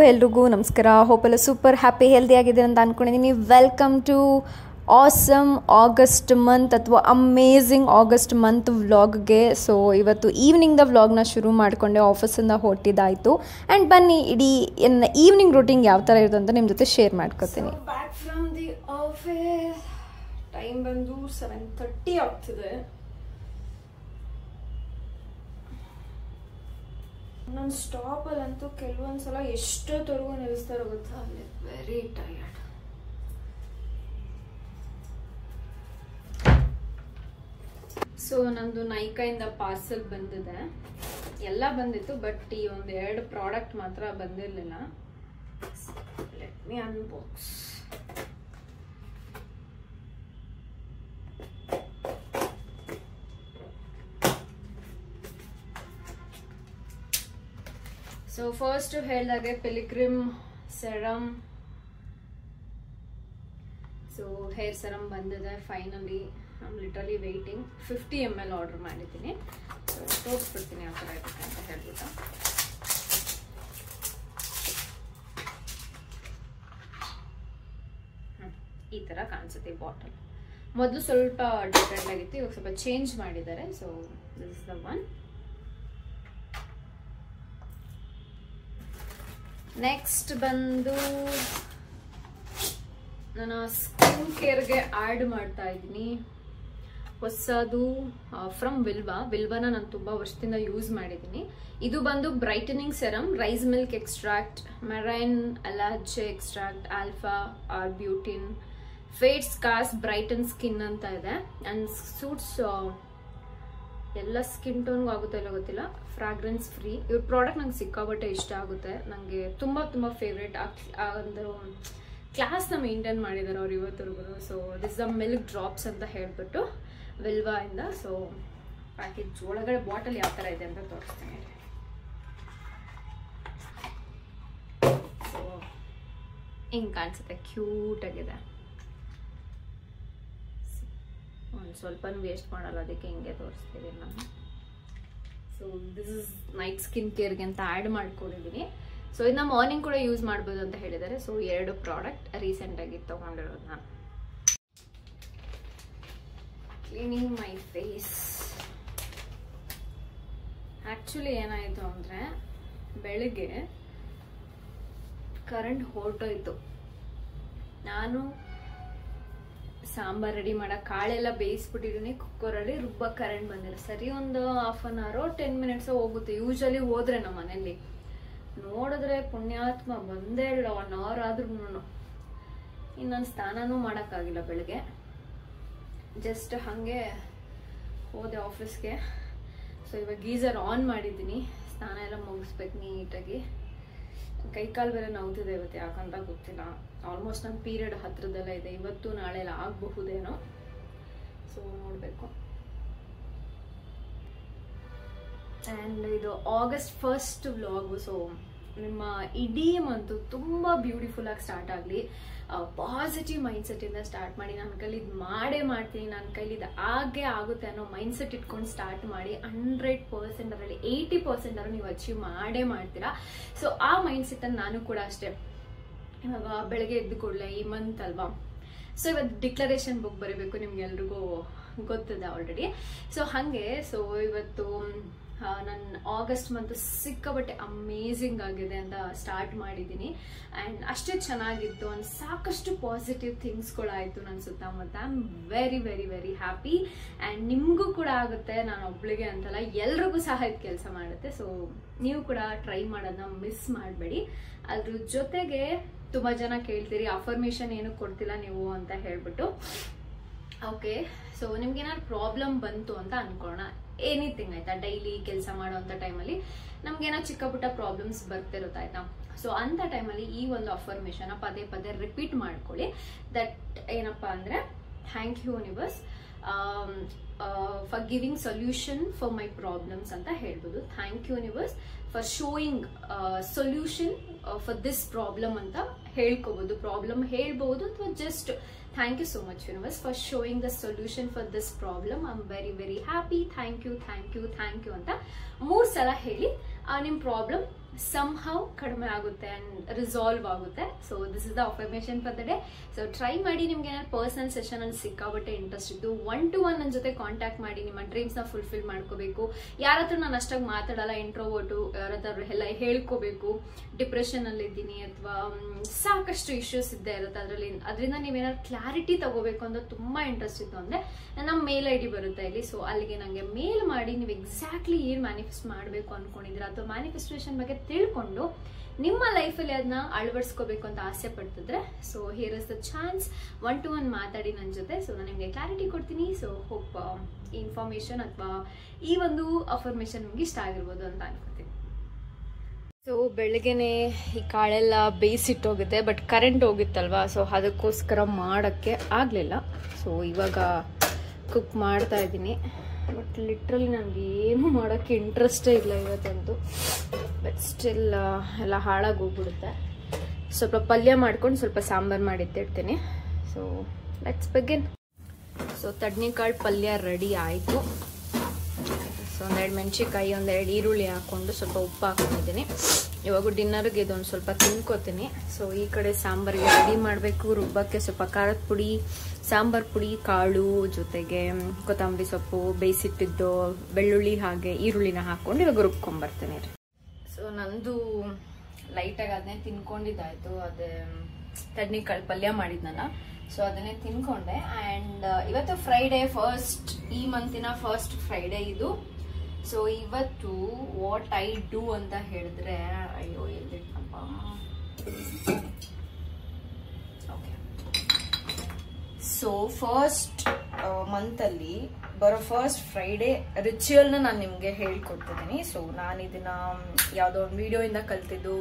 ಎಲ್ರಿಗೂ ನಮಸ್ಕಾರ. ಹೋಪ್ ಎಲ್ಲ ಸೂಪರ್ ಹ್ಯಾಪಿ ಹೆಲ್ದಿ ಆಗಿದೆ ಅಂತ ಅಂದ್ಕೊಂಡಿದ್ದೀನಿ. Welcome to awesome August month ಅಥವಾ ಅಮೇಝಿಂಗ್ ಆಗಸ್ಟ್ ಮಂತ್ ವ್ಲಾಗ್ಗೆ. ಸೊ ಇವತ್ತು ಈವ್ನಿಂಗ್ದ ವ್ಲಾಗ್ನ ಶುರು ಮಾಡಿಕೊಂಡೆ, ಆಫೀಸಿಂದ ಹೊಟ್ಟಿದ್ದಾಯಿತು. ಆ್ಯಂಡ್ ಬನ್ನಿ ಇಡೀ ಈವ್ನಿಂಗ್ ರೂಟೀನ್ ಯಾವ ಥರ ಇರುತ್ತೆ ಅಂತ ನಿಮ್ಮ ಜೊತೆ ಶೇರ್ ಮಾಡ್ಕೊತೀನಿ. Back from the office, time ಬಂದು 7:30 ಆಗ್ತಿದೆ. ನನ್ನ ಸ್ಟಾಪಲ್ಲಂತೂ ಕೆಲವೊಂದ್ಸಲ ಎಷ್ಟೊತ್ತವರೆಗೂ ನಿಲ್ಲಿಸ್ತಾರೋ ಗೊತ್ತಾ, ಅಲ್ಲಿ ವೆರಿ ಟಯರ್ಡ್. ಸೊ ನಂದು ನೈಕಾಯಿಂದ ಪಾರ್ಸಲ್ ಬಂದಿದೆ, ಎಲ್ಲ ಬಂದಿತ್ತು, ಬಟ್ ಈ ಒಂದು 2 ಪ್ರಾಡಕ್ಟ್ ಮಾತ್ರ ಬಂದಿರಲಿಲ್ಲ. Let me unbox. So first ಹೇಳಿದಾಗೆ pilgrim serum, so hair serum ಬಂದಿದೆ finally. I am literally waiting. 50 ml order ಮಾಡಿದ್ದೀನಿ. ಸೊ ತೋರಿಸ್ಬಿಡ್ತೀನಿ ಯಾವ ಥರ ಇರುತ್ತೆ ಅಂತ ಹೇಳ್ಬಿಟ್ಟು. ಈ ಥರ ಕಾಣಿಸುತ್ತೆ ಬಾಟಲ್. ಮೊದಲು ಸ್ವಲ್ಪ ಡಿಫ್ರೆಂಟ್ ಆಗಿತ್ತು, ಇವಾಗ ಸ್ವಲ್ಪ ಚೇಂಜ್ ಮಾಡಿದ್ದಾರೆ. So this is the one. Next ಬಂದು ನಾನು ಸ್ಕಿನ್ ಕೇರ್ಗೆ ಆ್ಯಡ್ ಮಾಡ್ತಾ ಇದ್ದೀನಿ ಹೊಸದು ಫ್ರಮ್ ವಿಲ್ವಾನ ನಾನು ತುಂಬ ವರ್ಷದಿಂದ ಯೂಸ್ ಮಾಡಿದ್ದೀನಿ. ಇದು ಬಂದು brightening serum, rice milk extract, marine algae extract, alpha arbutin, fade scars brighten skin ಅಂತ ಇದೆ. ಆ್ಯಂಡ್ ಸೂಟ್ಸ್ ಎಲ್ಲ ಸ್ಕಿನ್ ಟೋನ್ಗೂ ಆಗುತ್ತೆ ಇಲ್ಲ ಗೊತ್ತಿಲ್ಲ. Fragrance free. ಇವ್ರ ಪ್ರಾಡಕ್ಟ್ ನಂಗೆ ಸಿಕ್ಕಾಬಟ್ಟೆ ಇಷ್ಟ ಆಗುತ್ತೆ. ನನಗೆ ತುಂಬ ತುಂಬ ಫೇವ್ರೇಟ್. ಒಂದು ಕ್ಲಾಸ್ನ ಮೇಂಟೈನ್ ಮಾಡಿದ್ದಾರೆ ಅವ್ರು ಇವತ್ತರೆಗೂ. So this the milk drops ಅಂತ ಹೇಳ್ಬಿಟ್ಟು ವಿಲ್ವಾಯಿಂದ. ಸೊ ಪ್ಯಾಕೇಜ್ ಒಳಗಡೆ ಬಾಟಲ್ ಯಾವ ಥರ ಇದೆ ಅಂತ ತೋರಿಸ್ತೀನಿ. ಸೊ ಹಿಂಗೆ ಕಾಣಿಸುತ್ತೆ, ಕ್ಯೂಟ್ ಆಗಿದೆ. ಒಂದು ಸ್ವಲ್ಪನೂ ವೇಸ್ಟ್ ಮಾಡಲ್ಲ, ಅದಕ್ಕೆ ಹಿಂಗೆ ತೋರಿಸ್ತೀನಿ ನಾನು. So this is night skin ಕೇರ್ಗೆ ಅಂತ ಆ್ಯಡ್ ಮಾಡ್ಕೊಂಡಿದ್ದೀನಿ. ಸೊ ಇದನ್ನ ಮಾರ್ನಿಂಗ್ ಕೂಡ ಯೂಸ್ ಮಾಡ್ಬೋದು ಅಂತ ಹೇಳಿದ್ದಾರೆ. ಸೊ 2 ಪ್ರಾಡಕ್ಟ್ ರೀಸೆಂಟಾಗಿ ತೊಗೊಂಡಿರೋದು ನಾನು. Cleaning my face. ಆ್ಯಕ್ಚುಲಿ ಏನಾಯಿತು ಅಂದರೆ, ಬೆಳಗ್ಗೆ ಕರೆಂಟ್ ಹೊರಟೋಯ್ತು. ನಾನು ಸಾಂಬಾರ್ ರೆಡಿ ಮಾಡೋ ಕಾಳೆಲ್ಲ ಬೇಯಿಸ್ಬಿಟ್ಟಿದ್ದೀನಿ ಕುಕ್ಕರಲ್ಲಿ. ರುಬ್ಬ ಕರೆಂಟ್ ಬಂದಿಲ್ಲ. ಸರಿ ಒಂದು ಹಾಫ್ ಅನ್ ಅವರ್ 10 ಮಿನಿಟ್ಸ್ ಹೋಗುತ್ತೆ ಯೂಶಲಿ ಹೋದ್ರೆ ನಮ್ಮ ಮನೇಲಿ. ನೋಡಿದ್ರೆ ಪುಣ್ಯಾತ್ಮ ಬಂದೇ ಇಲ್ಲ. 1 ಅವರ್ ಆದ್ರೂ ಇನ್ನೊಂದು ಸ್ನಾನನೂ ಮಾಡೋಕ್ಕಾಗಿಲ್ಲ ಬೆಳಗ್ಗೆ. ಜಸ್ಟ್ ಹಾಗೆ ಹೋದೆ ಆಫೀಸ್ಗೆ. ಸೊ ಇವಾಗ ಗೀಸರ್ ಆನ್ ಮಾಡಿದ್ದೀನಿ. ಸ್ನಾನ ಎಲ್ಲ ಮುಗಿಸ್ಬೇಕು ನೀಟಾಗಿ. ಕೈಕಾಲು ಬೇರೆ ನೋವ್ತಿದೆ ಇವತ್ತು, ಯಾಕಂತ ಗೊತ್ತಿಲ್ಲ. ಆಲ್ಮೋಸ್ಟ್ ನನ್ನ ಪೀರಿಯಡ್ ಹತ್ರದೆಲ್ಲ ಇದೆ. ಇವತ್ತು ನಾಳೆ ಎಲ್ಲ ಆಗಬಹುದೇನೋ. ಸೊ ನೋಡಬೇಕು. ಆ್ಯಂಡ್ ಇದು ಆಗಸ್ಟ್ 1st ವ್ಲಾಗು. ಸೊ ನಿಮ್ಮ ಇಡೀ ಮಂತು ತುಂಬ ಬ್ಯೂಟಿಫುಲ್ ಆಗಿ ಸ್ಟಾರ್ಟ್ ಆಗಲಿ. ಪಾಸಿಟಿವ್ ಮೈಂಡ್ಸೆಟ್ಟಿಂದ ಸ್ಟಾರ್ಟ್ ಮಾಡಿ. ನನ್ನ ಕೈಲಿ ಇದು ಮಾಡೇ ಮಾಡ್ತೀನಿ, ನನ್ನ ಕೈಲಿ ಇದು ಆಗೇ ಆಗುತ್ತೆ ಅನ್ನೋ ಮೈಂಡ್ಸೆಟ್ ಇಟ್ಕೊಂಡು ಸ್ಟಾರ್ಟ್ ಮಾಡಿ. 100% ಅದರಲ್ಲಿ 80% ನೀವು ಅಚೀವ್ ಮಾಡೇ ಮಾಡ್ತೀರಾ. ಸೊ ಆ ಮೈಂಡ್ಸೆಟ್ಟನ್ನು ನಾನು ಕೂಡ ಅಷ್ಟೇ. ಇವಾಗ ಬೆಳಗ್ಗೆ ಎದ್ದು ಕೂಡಲೇ ಈ ಮಂತ್ ಅಲ್ವಾ, ಸೊ ಇವತ್ತು ಡಿಕ್ಲರೇಷನ್ ಬುಕ್ ಬರೀಬೇಕು, ನಿಮ್ಗೆಲ್ರಿಗೂ ಗೊತ್ತಿದೆ ಆಲ್ರೆಡಿ. ಸೊ ಹಾಗೆ ಸೊ ಇವತ್ತು ನನ್ನ ಆಗಸ್ಟ್ ಮಂತ್ ಸಿಕ್ಕಾಬಟ್ಟೆ ಅಮೇಝಿಂಗ್ ಆಗಿದೆ ಅಂತ ಸ್ಟಾರ್ಟ್ ಮಾಡಿದ್ದೀನಿ. ಆ್ಯಂಡ್ ಅಷ್ಟೇ ಚೆನ್ನಾಗಿತ್ತು. ಆ್ಯಂಡ್ ಸಾಕಷ್ಟು ಪಾಸಿಟಿವ್ ಥಿಂಗ್ಸ್ಗಳಾಯಿತು ನನ್ನ ಸುತ್ತಮುತ್ತ. I am very very very happy. And ನಿಮಗೂ ಕೂಡ ಆಗುತ್ತೆ, ನಾನು ಒಬ್ಳಿಗೆ ಅಂತಲ್ಲ, ಎಲ್ರಿಗೂ ಸಹ ಇದು ಕೆಲಸ ಮಾಡುತ್ತೆ. ಸೊ ನೀವು ಕೂಡ ಟ್ರೈ ಮಾಡೋದನ್ನ ಮಿಸ್ ಮಾಡಬೇಡಿ. ಅದ್ರ ಜೊತೆಗೆ ತುಂಬ ಜನ ಕೇಳ್ತೀರಿ ಅಫರ್ಮೇಷನ್ ಏನು ಕೊಡ್ತಿಲ್ಲ ನೀವು ಅಂತ ಹೇಳ್ಬಿಟ್ಟು. ಓಕೆ, ಸೊ ನಿಮ್ಗೇನಾದ್ರು ಪ್ರಾಬ್ಲಮ್ ಬಂತು ಅಂತ ಅನ್ಕೊಳ್ಳೋಣ. ಎನಿಥಿಂಗ್ ಆಯ್ತಾ, ಡೈಲಿ ಕೆಲಸ ಮಾಡೋವಂಥ ಟೈಮಲ್ಲಿ ನಮ್ಗೇನೋ ಚಿಕ್ಕ ಪುಟ್ಟ ಪ್ರಾಬ್ಲಮ್ಸ್ ಬರ್ತಿರುತ್ತೆ ಆಯ್ತಾ. ಸೊ ಅಂಥ ಟೈಮಲ್ಲಿ ಈ ಒಂದು ಅಫರ್ಮೇಷನ್ ಪದೇ ಪದೇ ರಿಪೀಟ್ ಮಾಡ್ಕೊಳ್ಳಿ. ದಟ್ ಏನಪ್ಪ ಅಂದರೆ, thank you universe for giving solution for my problems ಅಂತ ಹೇಳ್ಬೋದು. Thank you universe for showing solution for this problem ಅಂತ ಹೇಳ್ಕೋಬಹುದು. ಪ್ರಾಬ್ಲಮ್ ಹೇಳ್ಬೋದು ಅಥವಾ just thank you so much universe for showing the solution for this problem. I am very very happy. Thank you thank you thank you ಅಂತ 3 ಸಲ ಹೇಳಿ ನಿಮ್ಮ problem somehow ಕಡಿಮೆ ಆಗುತ್ತೆ ಅಂಡ್ ರಿಸಾಲ್ವ್ ಆಗುತ್ತೆ. So this is the affirmation for the day. So try ಮಾಡಿ. ನಿಮ್ಗೆ ಏನಾದ್ರು ಪರ್ಸನಲ್ ಸೆಷನ್ ಅಲ್ಲಿ ಸಿಕ್ಕಾಬಟ್ಟೆ ಇಂಟ್ರೆಸ್ಟ್ ಇದ್ದು 1-to-1 ನನ್ನ ಜೊತೆ ಕಾಂಟ್ಯಾಕ್ಟ್ ಮಾಡಿ. ನಿಮ್ಮ ಡ್ರೀಮ್ಸ್ ನ ಫುಲ್ಫಿಲ್ ಮಾಡ್ಕೋಬೇಕು. ಯಾರ ಹತ್ರ ನಾನು ಅಷ್ಟಾಗಿ ಮಾತಾಡಲ್ಲ, ಇಂಟ್ರೋವರ್ಟು, ಯಾರ ಹತ್ರ ಎಲ್ಲ ಹೇಳ್ಕೋಬೇಕು, ಡಿಪ್ರೆಷನ್ ಅಲ್ಲಿ ಇದ್ದೀನಿ ಅಥವಾ ಸಾಕಷ್ಟು ಇಶ್ಯೂಸ್ ಇದ್ದೇ ಇರುತ್ತೆ ಅದರಿಂದ ನೀವೇನಾದ್ರು ಕ್ಲಾರಿಟಿ ತಗೋಬೇಕು ಅಂತ ತುಂಬಾ ಇಂಟ್ರೆಸ್ಟ್ ಇತ್ತು ಅಂದ್ರೆ ನಮ್ಮ ಮೇಲ್ ID ಬರುತ್ತೆ ಇಲ್ಲಿ. ಸೊ ಅಲ್ಲಿಗೆ ನಂಗೆ ಮೇಲ್ ಮಾಡಿ ನೀವು ಎಕ್ಸಾಕ್ಟ್ಲಿ ಏನ್ ಮ್ಯಾನಿಫೆಸ್ಟ್ ಮಾಡಬೇಕು ಅನ್ಕೊಂಡಿದ್ದೀರಾ ಅಥವಾ ಮ್ಯಾನಿಫೆಸ್ಟೇಷನ್ ಬಗ್ಗೆ ತಿಳ್ಕೊಂಡು ನಿಮ್ಮ ಲೈಫಲ್ಲಿ ಅದನ್ನ ಅಳವಡಿಸ್ಕೋಬೇಕು ಅಂತ ಆಸೆ ಪಡ್ತಿದ್ರೆ so here is the chance. 1-to-1 ಮಾತಾಡಿ ನನ್ನ ಜೊತೆ. ಸೊ ನಾನು ನಿಮಗೆ ಕ್ಲಾರಿಟಿ ಕೊಡ್ತೀನಿ. ಸೊ ಹೋಪ್ ಈ ಇನ್ಫಾರ್ಮೇಶನ್ ಅಥವಾ ಈ ಒಂದು ಅಫರ್ಮೇಷನ್ ನಿಮ್ಗೆ ಇಷ್ಟ ಆಗಿರ್ಬೋದು ಅಂತ ಅನ್ಕೋತೀನಿ. ಸೊ ಬೆಳಗ್ಗೆನೆ ಈ ಕಾಳೆಲ್ಲ ಬೇಯಿಸಿಟ್ಟೋಗುತ್ತೆ, ಬಟ್ ಕರೆಂಟ್ ಹೋಗಿತ್ತಲ್ವಾ, ಸೊ ಅದಕ್ಕೋಸ್ಕರ ಮಾಡೋಕ್ಕೆ ಆಗಲಿಲ್ಲ. ಸೊ ಇವಾಗ ಕುಕ್ ಮಾಡ್ತಾ ಇದ್ದೀನಿ. ಬಟ್ ಲಿಟ್ರಲಿ ನನಗೆ ಏನು ಮಾಡೋಕ್ಕೆ ಇಂಟ್ರೆಸ್ಟೇ ಇಲ್ಲ ಇವತ್ತಂತೂ. ಬಟ್ ಸ್ಟಿಲ್ ಎಲ್ಲ ಹಾಳಾಗಿ ಹೋಗ್ಬಿಡುತ್ತೆ. ಸ್ವಲ್ಪ ಪಲ್ಯ ಮಾಡ್ಕೊಂಡು ಸ್ವಲ್ಪ ಸಾಂಬಾರು ಮಾಡಿಟ್ಟಿರ್ತೀನಿ. So let's begin. ಸೊ ತಡ್ನಿಕಾಳು ಪಲ್ಯ ರೆಡಿ ಆಯಿತು. ಸೊ 1-2 ಮೆಣಸಿನ್ಕಾಯಿ, 1-2 ಈರುಳ್ಳಿ ಹಾಕ್ಕೊಂಡು ಸ್ವಲ್ಪ ಉಪ್ಪು ಹಾಕೊಂಡಿದ್ದೀನಿ. ಇವಾಗ ಡಿನ್ನರ್ಗೆ ಇದೊಂದು ಸ್ವಲ್ಪ ತಿನ್ಕೋತೀನಿ. ಸೊ ಈ ಕಡೆ ಸಾಂಬಾರಿಗೆ ರೆಡಿ ಮಾಡಬೇಕು. ರುಬ್ಬಕ್ಕೆ ಸ್ವಲ್ಪ ಖಾರದ ಪುಡಿ, ಸಾಂಬಾರ್ ಪುಡಿ, ಕಾಳು, ಜೊತೆಗೆ ಕೊತ್ತಂಬರಿ ಸೊಪ್ಪು, ಬೇಯಿಸಿಟ್ಟಿದ್ದು ಬೆಳ್ಳುಳ್ಳಿ ಹಾಗೆ ಈರುಳ್ಳಿನ ಹಾಕೊಂಡು ಇವಾಗ ರುಬ್ಕೊಂಡ್ಬರ್ತೀನಿ. ಸೊ ನಂದು ಲೈಟಾಗಿ ಅದನ್ನೇ ತಿನ್ಕೊಂಡಿದ್ದಾಯ್ತು. ಅದೇ ತಡ್ನಿಕಾಳು ಪಲ್ಯ ಮಾಡಿದ್ನಲ್ಲ, ಸೊ ಅದನ್ನೇ ತಿನ್ಕೊಂಡೆ. ಆ್ಯಂಡ್ ಇವತ್ತು ಫ್ರೈಡೇ, ಫಸ್ಟ್ ಈ ಮಂತಿನ ಫಸ್ಟ್ ಫ್ರೈಡೇ ಇದು. ಸೊ ಇವತ್ತು ವಾಟ್ ಐ ಡೂ ಅಂತ ಹೇಳಿದ್ರೆ, ಅಯ್ಯೋ ಎಲ್ಲಿಟ್ಟಪ್ಪ, ಓಕೆ. ಸೊ ಫಸ್ಟ್ ಮಂತಲ್ಲಿ ಬರೋ ಫಸ್ಟ್ ಫ್ರೈಡೇ ರಿಚುವಲ್ನ ನಾನು ನಿಮಗೆ ಹೇಳ್ಕೊಡ್ತಿದ್ದೀನಿ. ಸೊ ನಾನು ಇದನ್ನ ಯಾವುದೋ ಒಂದು ವಿಡಿಯೋಯಿಂದ ಕಲ್ತಿದ್ದು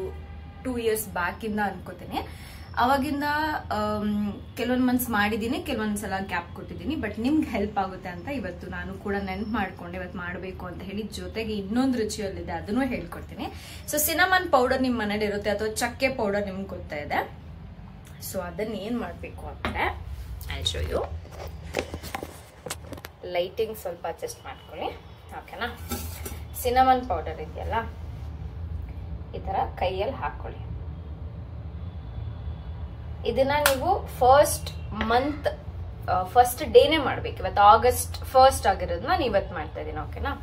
2 years ಬ್ಯಾಕಿಂದ ಅನ್ಕೋತೀನಿ. ಅವಾಗಿಂದ ಕೆಲವೊಂದು ಮಂತ್ಸ್ ಮಾಡಿದ್ದೀನಿ, ಕೆಲವೊಂದ್ಸಲ ಗ್ಯಾಪ್ ಕೊಟ್ಟಿದ್ದೀನಿ. ಬಟ್ ನಿಮ್ಗೆ ಹೆಲ್ಪ್ ಆಗುತ್ತೆ ಅಂತ ಇವತ್ತು ನಾನು ಕೂಡ ನೆನ್ಪು ಮಾಡ್ಕೊಂಡು ಇವತ್ತು ಮಾಡಬೇಕು ಅಂತ ಹೇಳಿ, ಜೊತೆಗೆ ಇನ್ನೊಂದು ರಿಚುವಲ್ ಇದೆ, ಅದನ್ನು ಹೇಳ್ಕೊಡ್ತೀನಿ. ಸೊ ಸಿನಮನ್ ಪೌಡರ್ ನಿಮ್ಮ ಮನೇಲಿ ಇರುತ್ತೆ ಅಥವಾ ಚಕ್ಕೆ ಪೌಡರ್ ನಿಮ್ಗೆ ಗೊತ್ತಾ ಇದೆ. ಸೊ ಅದನ್ನ ಏನ್ ಮಾಡಬೇಕು ಅಂದ್ರೆ ಐ ಶೋ ಯು. ಲೈಟಿಂಗ್ ಸ್ವಲ್ಪ ಅಡ್ಜಸ್ಟ್ ಮಾಡ್ಕೊಳ್ಳಿ, ಓಕೆನಾ. ಸಿನಮನ್ ಪೌಡರ್ ಇದೆಯಲ್ಲ, ಈ ತರ ಕೈಯಲ್ಲಿ ಹಾಕೊಳ್ಳಿ. ಇದನ್ನ ನೀವು ಫಸ್ಟ್ ಮಂತ್ ಫಸ್ಟ್ ಡೇನೆ ಮಾಡ್ಬೇಕು. ಇವತ್ತು August 1st ಆಗಿರೋದನ್ನ ನಾನು ಇವತ್ತು ಮಾಡ್ತಾ ಇದ್ದೀನಿ, ಓಕೆನಾ.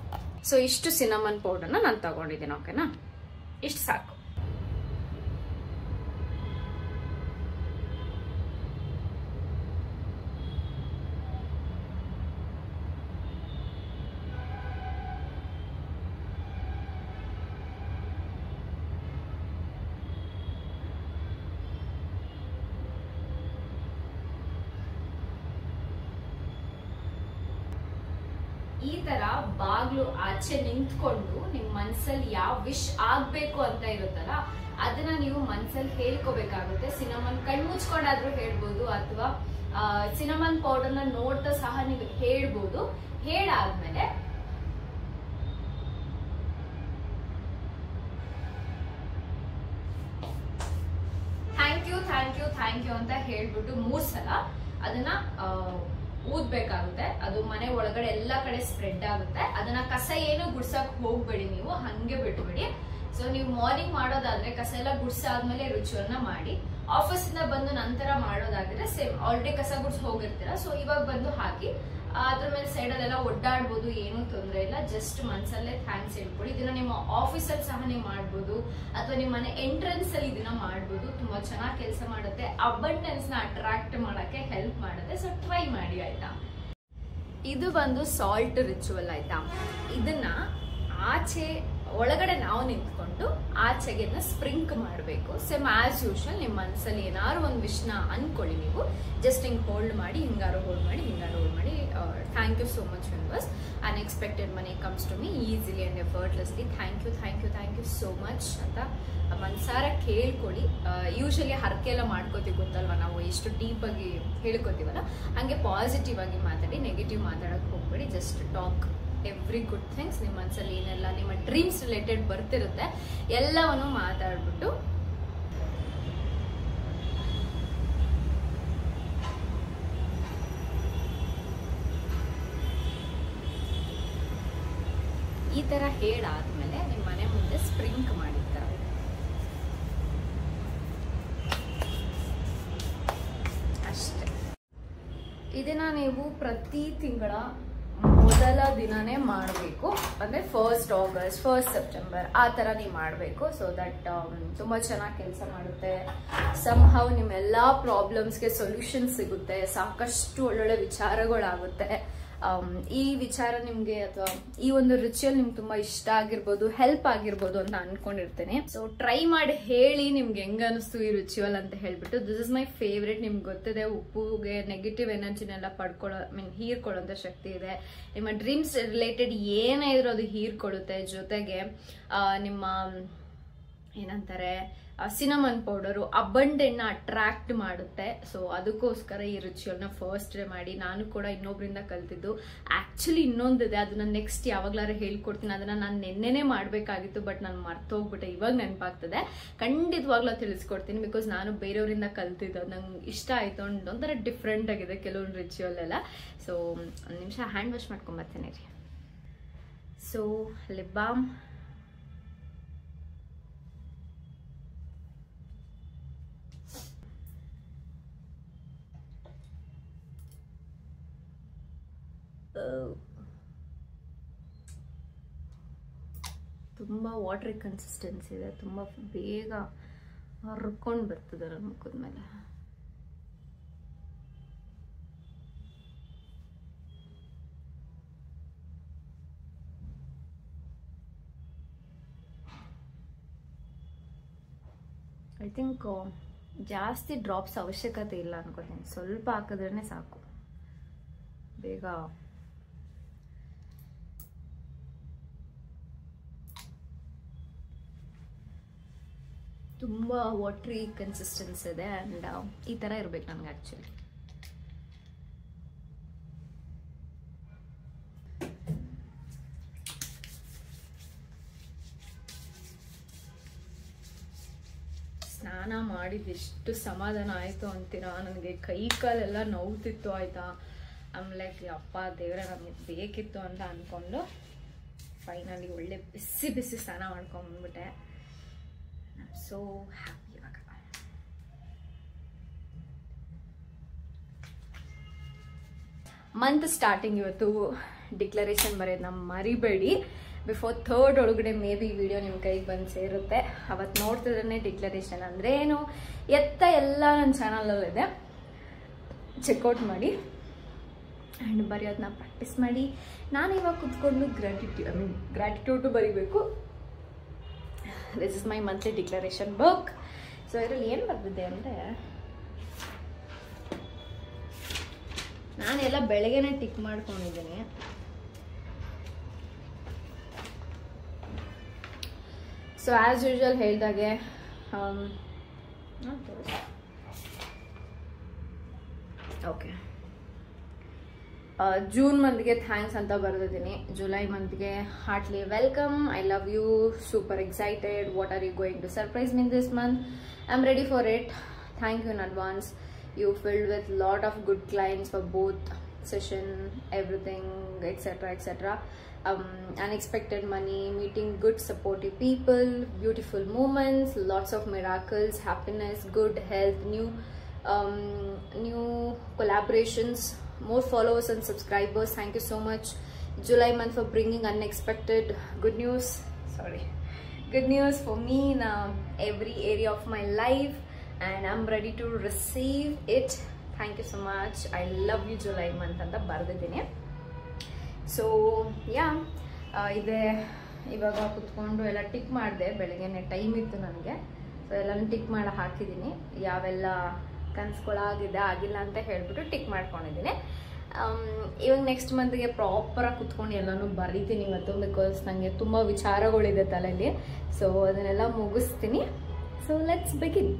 ಸೊ ಇಷ್ಟು ಸಿನಮನ್ ಪೌಡರ್ನ ನಾನು ತಗೊಂಡಿದ್ದೀನಿ, ಓಕೆನಾ. ಇಷ್ಟು ಸಾಕು. ಈ ತರ ಬಾಗ್ಲು ಆಚೆ ನಿಂತ್ಕೊಂಡು ನಿಮ್ ಮನ್ಸಲ್ಲಿ ಯಾವ ವಿಶ್ ಆಗ್ಬೇಕು ಅಂತ ಇರುತ್ತಲ್ಲ ಅದನ್ನ ನೀವು ಮನ್ಸಲ್ಲಿ ಹೇಳ್ಕೋಬೇಕಾಗುತ್ತೆ. ಸಿನಮನ್ ಕಣ್ಮುಚ್ಕೊಂಡಾದ್ರೂ ಹೇಳ್ಬೋದು ಅಥವಾ ಸಿನಮನ್ ಪೌಡರ್ ನ ನೋಡ್ತಾ ಸಹ ನೀವು ಹೇಳ್ಬೋದು. ಹೇಳಾದ್ಮೇಲೆ thank you thank you thank you ಅಂತ ಹೇಳ್ಬಿಟ್ಟು 3 ಸಲ ಅದನ್ನ ಊದ್ಬೇಕಾಗುತ್ತೆ. ಅದು ಮನೆ ಒಳಗಡೆ ಎಲ್ಲಾ ಕಡೆ ಸ್ಪ್ರೆಡ್ ಆಗುತ್ತೆ. ಅದನ್ನ ಕಸ ಏನು ಗುಡ್ಸಕ್ ಹೋಗ್ಬೇಡಿ, ನೀವು ಹಂಗೆ ಬಿಟ್ಬಿಡಿ. ಸೊ ನೀವು ಮಾರ್ನಿಂಗ್ ಮಾಡೋದಾದ್ರೆ ಕಸ ಎಲ್ಲ ಗುಡ್ಸಾದ್ಮೇಲೆ ರಿಚುವಲ್ನ ಮಾಡಿ. ಆಫೀಸ್ ಇಂದ ಬಂದು ನಂತರ ಮಾಡೋದಾದ್ರೆ ಸೇಮ್ ಆಲ್ರೆಡಿ ಕಸ ಗುಡ್ಸ್ ಹೋಗಿರ್ತೀರ. ಸೊ ಇವಾಗ ಬಂದು ಹಾಕಿ ಅದ್ರ ಮೇಲೆ ಸೈಡ್ ಅಲ್ಲೆಲ್ಲ ಒಡ್ಡಾಡ್ಬೋದು, ಏನು ತೊಂದರೆ ಇಲ್ಲ. ಜಸ್ಟ್ ಮನ್ಸಲ್ಲೇ ಥ್ಯಾಂಕ್ಸ್ ಹೇಳ್ಕೊಡಿ. ಇದನ್ನ ನಿಮ್ಮ ಆಫೀಸಲ್ಲಿ ಸಹ ನೀವು ಮಾಡ್ಬೋದು ಅಥವಾ ನಿಮ್ಮ ಮನೆ ಎಂಟ್ರೆನ್ಸ್ ಅಲ್ಲಿ ಇದನ್ನ ಮಾಡ್ಬೋದು. ತುಂಬಾ ಚೆನ್ನಾಗಿ ಕೆಲಸ ಮಾಡುತ್ತೆ. ಅಬಂಡೆನ್ಸ್ ನ ಅಟ್ರಾಕ್ಟ್ ಮಾಡಕ್ಕೆ ಹೆಲ್ಪ್ ಮಾಡುತ್ತೆ. ಸೊ ಟ್ರೈ ಮಾಡಿ, ಆಯ್ತಾ. ಇದು ಬಂದು ಸಾಲ್ಟ್ ರಿಚುವಲ್, ಆಯ್ತಾ. ಇದನ್ನ ಆಚೆ ಒಳಗಡೆ ನಾವು ನಿಂತ್ಕೊಂಡು ಆಚೆಗೆ ಸ್ಪ್ರಿಂಕ್ ಮಾಡಬೇಕು. ಸೇಮ್ ಆಸ್ ಯೂಶುವಲ್ ನಿಮ್ಮ ಮನಸ್ಸಲ್ಲಿ ಏನಾದ್ರು ಒಂದು ವಿಷ್ನ ಅನ್ಕೊಳ್ಳಿ. ನೀವು ಜಸ್ಟ್ ಹಿಂಗ್ ಹೋಲ್ಡ್ ಮಾಡಿ, ಹಿಂಗಾರು ಹೋಲ್ಡ್ ಮಾಡಿ, ಹಿಂಗಾರು ಹೋಲ್ಡ್ ಮಾಡಿ. Thank you so much universe. Unexpected money comes to me easily and effortlessly. Thank you thank you thank you so much ಅಂತ ಮನ್ಸಾರ ಕೇಳ್ಕೊಳ್ಳಿ. ಯೂಶಲಿ ಹರಕೆ ಎಲ್ಲ ಮಾಡ್ಕೋತೀವಿ, ಗೊತ್ತಲ್ವಾ, ನಾವು ಎಷ್ಟು ಡೀಪ್ ಆಗಿ ಹೇಳ್ಕೋತೀವಲ್ಲ, ಹಂಗೆ ಪಾಸಿಟಿವ್ ಆಗಿ ಮಾತಾಡಿ, ನೆಗೆಟಿವ್ ಮಾತಾಡಕ್ ಹೋಗ್ಬೇಡಿ. Just talk every good things. ನಿಮ್ಮ ಮನಸ್ಸಲ್ಲಿ ಏನೆಲ್ಲ ನಿಮ್ಮ ಡ್ರೀಮ್ಸ್ ರಿಲೇಟೆಡ್ ಬರ್ತಿರುತ್ತೆ ಎಲ್ಲವನ್ನು ಮಾತಾಡ್ಬಿಟ್ಟು ಈ ತರ ಹೇಳಾದ್ಮೇಲೆ ನಿಮ್ಮ ಮನೆ ಮುಂದೆ ಸ್ಪ್ರಿಂಕ್ ಮಾಡಿರ್ತಾರೆ. ಇದನ್ನ ನೀವು ಪ್ರತಿ ತಿಂಗಳ ಮೊದಲ ದಿನನೇ ಮಾಡಬೇಕು. ಅಂದರೆ 1st August 1st September ಆ ಥರ ನೀವು ಮಾಡಬೇಕು. ಸೊ ದಟ್ ತುಂಬ ಚೆನ್ನಾಗಿ ಕೆಲಸ ಮಾಡುತ್ತೆ. ಸಮ್ಹೌ ನಿಮ್ಮೆಲ್ಲ ಪ್ರಾಬ್ಲಮ್ಸ್ಗೆ ಸೊಲ್ಯೂಷನ್ ಸಿಗುತ್ತೆ. ಸಾಕಷ್ಟು ಒಳ್ಳೊಳ್ಳೆ ವಿಚಾರಗಳಾಗುತ್ತೆ. ಈ ವಿಚಾರ ನಿಮ್ಗೆ ಅಥವಾ ಈ ಒಂದು ರಿಚುವಲ್ ನಿಮ್ಗೆ ತುಂಬಾ ಇಷ್ಟ ಆಗಿರ್ಬೋದು, ಹೆಲ್ಪ್ ಆಗಿರ್ಬೋದು ಅಂತ ಅನ್ಕೊಂಡಿರ್ತೇನೆ. ಸೊ ಟ್ರೈ ಮಾಡಿ ಹೇಳಿ ನಿಮ್ಗೆ ಹೆಂಗ ಅನಿಸ್ತು ಈ ರಿಚುವಲ್ ಅಂತ ಹೇಳ್ಬಿಟ್ಟು. This is my favourite. ನಿಮ್ಗೆ ಗೊತ್ತಿದೆ ಉಪ್ಪುಗೆ ನೆಗೆಟಿವ್ ಎನರ್ಜಿನೆಲ್ಲ ಹೀರ್ಕೊಳ್ಳೋ ಶಕ್ತಿ ಇದೆ. ನಿಮ್ಮ ಡ್ರೀಮ್ಸ್ ರಿಲೇಟೆಡ್ ಏನೇ ಇದ್ರೂ ಅದು ಹೀರ್ಕೊಳ್ಳುತ್ತೆ. ಜೊತೆಗೆ ನಿಮ್ಮ ಏನಂತಾರೆ ಸಿನಮನ್ ಪೌಡರು ಅಬಂಡೆಂಟ್ನ ಅಟ್ರಾಕ್ಟ್ ಮಾಡುತ್ತೆ. ಸೊ ಅದಕ್ಕೋಸ್ಕರ ಈ ರಿಚುವಲ್ನ ಫಸ್ಟ್ ಡೇ ಮಾಡಿ. ನಾನು ಕೂಡ ಇನ್ನೊಬ್ರಿಂದ ಕಲ್ತಿದ್ದು. ಆಕ್ಚುಲಿ ಇನ್ನೊಂದಿದೆ, ಅದನ್ನ ನೆಕ್ಸ್ಟ್ ಯಾವಾಗ್ಲಾರು ಹೇಳ್ಕೊಡ್ತೀನಿ. ಅದನ್ನ ನಾನು ನೆನ್ನೆನೆ ಮಾಡಬೇಕಾಗಿತ್ತು, ಬಟ್ ನಾನು ಮರ್ತೋಗ್ಬಿಟ್ಟೆ. ಇವಾಗ ನೆನಪಾಗ್ತದೆ. ಖಂಡಿತವಾಗ್ಲೂ ತಿಳಿಸ್ಕೊಡ್ತೀನಿ. ಬಿಕಾಸ್ ನಾನು ಬೇರೆಯವರಿಂದ ಕಲ್ತಿದ್ದು, ನಂಗೆ ಇಷ್ಟ ಆಯ್ತು. ಒಂಥರ ಡಿಫ್ರೆಂಟ್ ಆಗಿದೆ ಕೆಲವೊಂದು ರಿಚುವಲ್ ಎಲ್ಲ. ಸೊ ಒಂದು ನಿಮಿಷ ಹ್ಯಾಂಡ್ ವಾಶ್ ಮಾಡ್ಕೊಂಬರ್ತೀನಿ ರೀ. ಸೊ ಲಿಪ್ ಬಾಮ್, ತುಂಬ ವಾಟ್ರಿ ಕನ್ಸಿಸ್ಟೆನ್ಸಿ ಇದೆ. ತುಂಬ ಬೇಗ ಹರ್ಕೊಂಡು ಬರ್ತದೆ ನನ್ನ ಮುಖದ ಮೇಲೆ. ಐ ಥಿಂಕ್ ಜಾಸ್ತಿ ಡ್ರಾಪ್ಸ್ ಅವಶ್ಯಕತೆ ಇಲ್ಲ ಅನ್ಕೋತೀನಿ. ಸ್ವಲ್ಪ ಹಾಕಿದ್ರೇ ಸಾಕು. ಬೇಗ ತುಂಬ ವಾಟ್ರಿ ಕನ್ಸಿಸ್ಟೆನ್ಸಿ ಇದೆ. ಆ್ಯಂಡ್ ಈ ಥರ ಇರ್ಬೇಕು ನನಗೆ ಆ್ಯಕ್ಚುಲಿ. ಸ್ನಾನ ಮಾಡಿದ್ದೆಷ್ಟು ಸಮಾಧಾನ ಆಯಿತು ಅಂತೀರಾ. ನನಗೆ ಕೈ ಕಾಲೆಲ್ಲ ನೋವ್ತಿತ್ತು ಆಯಿತಾ. ಆಮೇಲೆ ಅಪ್ಪ ದೇವರೇ ನಮಗೆ ಬೇಕಿತ್ತು ಅಂತ ಅಂದ್ಕೊಂಡು ಫೈನಲಿ ಒಳ್ಳೆ ಬಿಸಿ ಬಿಸಿ ಸ್ನಾನ ಮಾಡ್ಕೊಂಡ್ಬಂದ್ಬಿಟ್ಟೆ. I am so happy. ಇವಾಗ ಮಂತ್ ಸ್ಟಾರ್ಟಿಂಗ್ ಇವತ್ತು ಡಿಕ್ಲರೇಷನ್ ಬರೆಯೋದು ನಮ್ಮ ಮರಿಬೇಡಿ. ಬಿಫೋರ್ 3rd ಒಳಗಡೆ ಮೇ ಬಿ ವಿಡಿಯೋ ನಿಮ್ಮ ಕೈಗೆ ಬಂದು ಸೇರುತ್ತೆ. ಅವತ್ತು ನೋಡ್ತಿದ್ರೆ ಡಿಕ್ಲರೇಷನ್ ಅಂದರೆ ಏನು ಎತ್ತ ಎಲ್ಲ ನನ್ನ ಚಾನಲಲ್ಲಿದೆ, ಚೆಕ್ಔಟ್ ಮಾಡಿ ಆ್ಯಂಡ್ ಬರೆಯೋದನ್ನ ಪ್ರಾಕ್ಟೀಸ್ ಮಾಡಿ. ನಾನು ಇವಾಗ ಕುತ್ಕೊಂಡು ಗ್ರ್ಯಾಟಿಟ್ಯೂಡು ಬರೀಬೇಕು. This is my monthly declaration book. So ಇದರಲ್ಲಿ ಏನು ಬರ್ತಿದೆ ಅಂದರೆ, ನಾನೆಲ್ಲ ಬೆಳಗ್ಗೆನೆ ಟಿಕ್ ಮಾಡ್ಕೊಂಡಿದ್ದೀನಿ. ಸೊ ಆ್ಯಸ್ ಯೂಶುವಲ್ ಹೇಳಿದಾಗೆ ಓಕೆ, ಜೂನ್ ಮಂತ್ಗೆ ಥ್ಯಾಂಕ್ಸ್ ಅಂತ ಬರೆದಿದ್ದೀನಿ. ಜುಲೈ ಮಂತ್ಗೆ heartily welcome, I love you, super excited, what are you going to surprise me this month, I am ready for it, thank you in advance. You filled with lot of good clients for both session, everything, etc, etc. Unexpected money, meeting good supportive people, beautiful moments, lots of miracles, happiness, good health, new collaborations, more followers and subscribers. Thank you so much July month for bringing unexpected good news for me in every area of my life, and I'm ready to receive it. Thank you so much. I love you July month anta bardiddini. So yeah, ಇದೆ ಇವಾಗ ಕುತ್ಕೊಂಡು ಎಲ್ಲ tick ಮಾಡಿದೆ. ಬೆಳಗ್ಗೆನೆ time ಇತ್ತು ನನಗೆ. So ಎಲ್ಲನೂ tick ಮಾಡಿ ಹಾಕಿದ್ದೀನಿ. ಯಾವೆಲ್ಲ ಕನ್ಸ್ಗಳಾಗಿದೆ ಆಗಿಲ್ಲ ಅಂತ ಹೇಳ್ಬಿಟ್ಟು ಟಿಕ್ ಮಾಡ್ಕೊಂಡಿದ್ದೀನಿ. ಇವಾಗ ನೆಕ್ಸ್ಟ್ ಮಂತ್ಗೆ ಪ್ರಾಪರಾಗಿ ಕುತ್ಕೊಂಡು ಎಲ್ಲನೂ ಬರೀತೀನಿ ಇವತ್ತು. ಬಿಕಾಸ್ ನನಗೆ ತುಂಬ ವಿಚಾರಗಳಿದೆ ತಲೆಯಲ್ಲಿ. ಸೊ ಅದನ್ನೆಲ್ಲ ಮುಗಿಸ್ತೀನಿ. So let's begin.